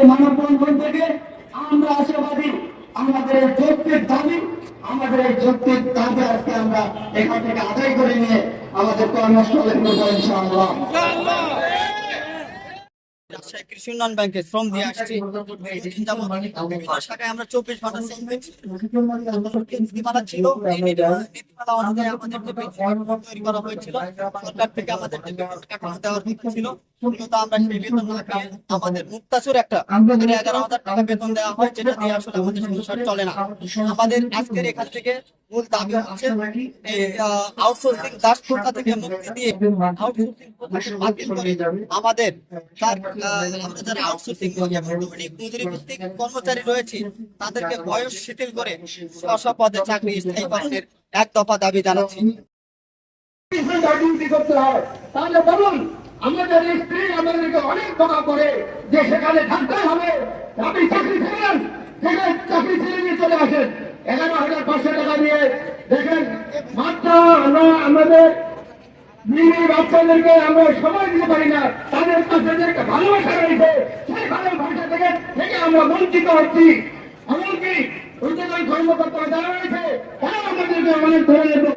মানববন্ধন থেকে আমরা আশাবাদী আমাদের এই যৌক্তিক দাবি আজকে আমরা এখান থেকে আদায় করে নিয়ে আমাদের কর্মস্থলে ইনশাআল্লাহ। রাজশাহী কৃষি উন্নয়ন ব্যাংকে শ্রম দিয়ে আসছি। শাখায় আমরা 24 ঘন্টা শ্রম দিচ্ছি। নীতিমালা ছিল, এই নীতিমালা অনুযায়ী আমাদের যে তৈরি করা হয়েছিল, সরকার থেকে আমাদের যে টাকা দেওয়ার কথা ছিল, মূলত আমরা সেই বেতন না পেয়ে আমাদের মুক্তাসুর একটা 11,000 টাকা বেতন দেওয়া হয়, যেটা দিয়ে আসলে আমাদের সংসার চলে না। আমাদের আজকের এখান থেকে মূল দাবি হচ্ছে আউটসোর্সিং দাস প্রথা থেকে মুক্তি দিয়ে আউটসোর্সিং প্রথাকে বাতিল করে আমাদের আমরা যারা আউটসোর্সিং মজুরি ভিত্তিক কর্মচারী রয়েছে তাদেরকে বয়স শিথিল করে স্ব পদে চাকরি স্থায়ীকরণের এক দফা দাবি জানাচ্ছি। তাহলে বলুন, আমাদের স্ত্রী আমাদেরকে অনেক বকা করে যে সেখানে থাকতে হবে, আপনি চাকরি ছেড়ে সেখানে চাকরি ছেড়ে নিয়ে চলে আসেন 11,500 টাকা দিয়ে। দেখেন, মাত্র আমাদের বাচ্চাদেরকে আমরা সময় দিতে পারি না, তাদের কাছে যে ভালোবাসা রয়েছে সেই ভালোবাসা থেকে আমরা বঞ্চিত হচ্ছি। এমনকি ওই যে কর্মকর্তা যারা রয়েছে তারা আমাদেরকে অনেক ধরনের